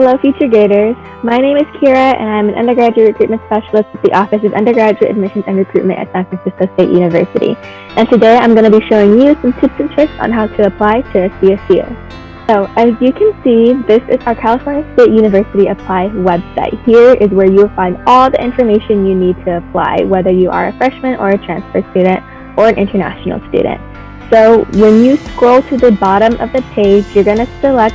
Hello, future Gators. My name is Kira, and I'm an undergraduate recruitment specialist with the Office of Undergraduate Admissions and Recruitment at San Francisco State University. And today I'm going to be showing you some tips and tricks on how to apply to SFSU. So, as you can see, this is our California State University Apply website. Here is where you will find all the information you need to apply, whether you are a freshman or a transfer student or an international student. So, when you scroll to the bottom of the page, you're going to select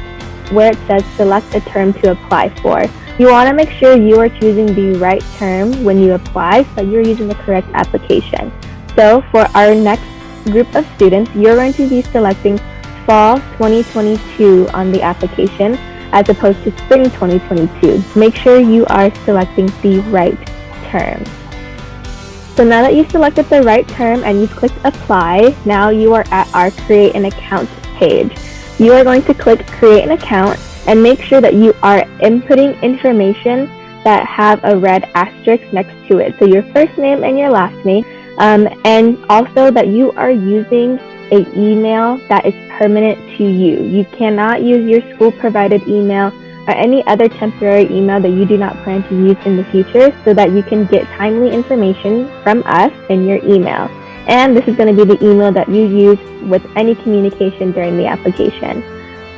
where it says select a term to apply for. You want to make sure you are choosing the right term when you apply so you're using the correct application. So for our next group of students, you're going to be selecting fall 2022 on the application as opposed to spring 2022. Make sure you are selecting the right term. So now that you've selected the right term and you've clicked apply, now you are at our create an account page. You are going to click create an account and make sure that you are inputting information that have a red asterisk next to it. So your first name and your last name, and also that you are using an email that is permanent to you. You cannot use your school provided email or any other temporary email that you do not plan to use in the future so that you can get timely information from us in your email. And this is going to be the email that you use with any communication during the application.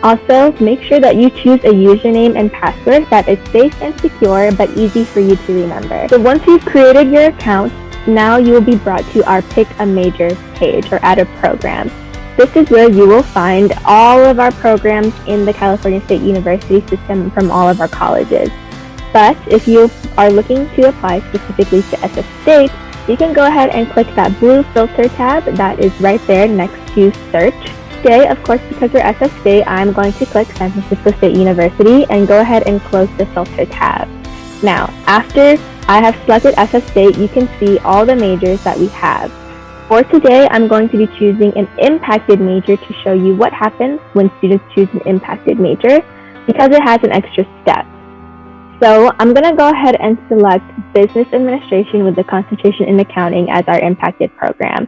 Also, make sure that you choose a username and password that is safe and secure but easy for you to remember. So once you've created your account, now you will be brought to our Pick a Major page or add a program. This is where you will find all of our programs in the California State University system from all of our colleges. But if you are looking to apply specifically to SF State, you can go ahead and click that blue filter tab that is right there next to search. Today, of course, because we're SF State, I'm going to click San Francisco State University and go ahead and close the filter tab. Now, after I have selected SF State, you can see all the majors that we have. For today, I'm going to be choosing an impacted major to show you what happens when students choose an impacted major because it has an extra step. So I'm going to go ahead and select Business Administration with the concentration in accounting as our impacted program.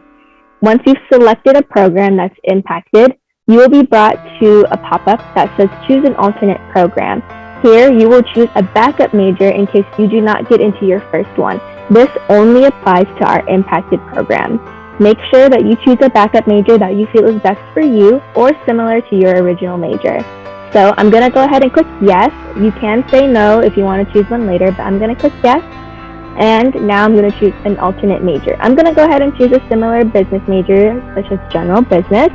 Once you've selected a program that's impacted, you will be brought to a pop-up that says choose an alternate program. Here, you will choose a backup major in case you do not get into your first one. This only applies to our impacted program. Make sure that you choose a backup major that you feel is best for you or similar to your original major. So I'm going to go ahead and click yes. You can say no if you want to choose one later, but I'm going to click yes. And now I'm going to choose an alternate major. I'm going to go ahead and choose a similar business major, such as general business.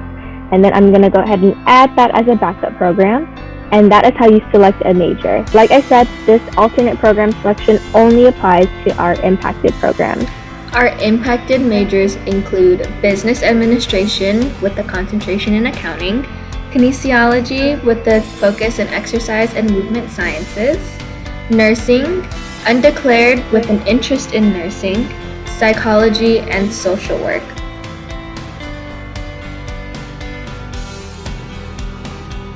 And then I'm going to go ahead and add that as a backup program. And that is how you select a major. Like I said, this alternate program selection only applies to our impacted programs. Our impacted majors include Business Administration with the concentration in accounting, Kinesiology with the focus in exercise and movement sciences, Nursing, undeclared with an interest in nursing, Psychology, and Social work.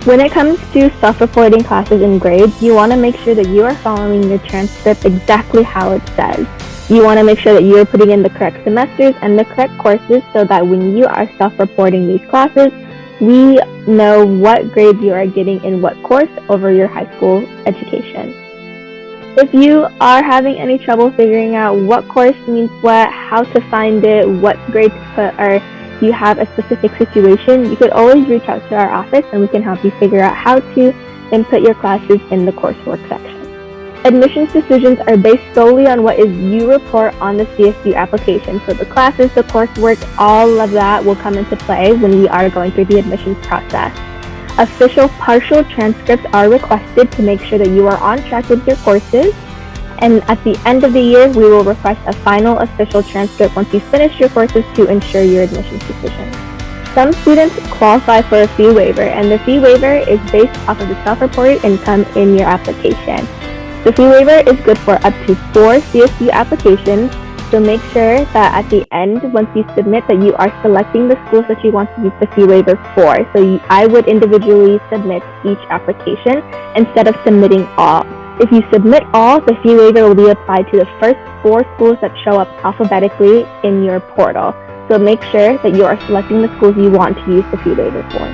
When it comes to self-reporting classes and grades, you want to make sure that you are following your transcript exactly how it says. You want to make sure that you are putting in the correct semesters and the correct courses so that when you are self-reporting these classes, we know what grades you are getting in what course over your high school education. If you are having any trouble figuring out what course means what, how to find it, what grade to put, or you have a specific situation, you could always reach out to our office and we can help you figure out how to input your classes in the coursework section. Admissions decisions are based solely on what is you report on the CSU application. So the classes, the coursework, all of that will come into play when we are going through the admissions process. Official partial transcripts are requested to make sure that you are on track with your courses. And at the end of the year, we will request a final official transcript once you finish your courses to ensure your admissions decision. Some students qualify for a fee waiver, and the fee waiver is based off of the self-reported income in your application. The fee waiver is good for up to 4 CSU applications, so make sure that at the end, once you submit, that you are selecting the schools that you want to use the fee waiver for. So I would individually submit each application instead of submitting all. If you submit all, the fee waiver will be applied to the first 4 schools that show up alphabetically in your portal. So make sure that you are selecting the schools you want to use the fee waiver for.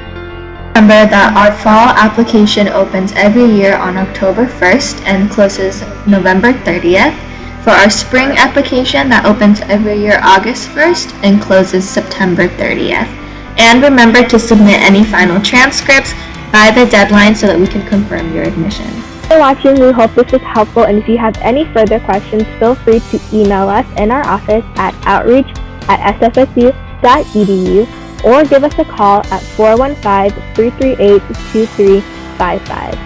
Remember that our fall application opens every year on October 1st and closes November 30th. For our spring application, that opens every year August 1st and closes September 30th. And remember to submit any final transcripts by the deadline so that we can confirm your admission. Thanks for watching. We hope this was helpful, and if you have any further questions, feel free to email us in our office at outreach@sfsu.edu or give us a call at 415-338-2355.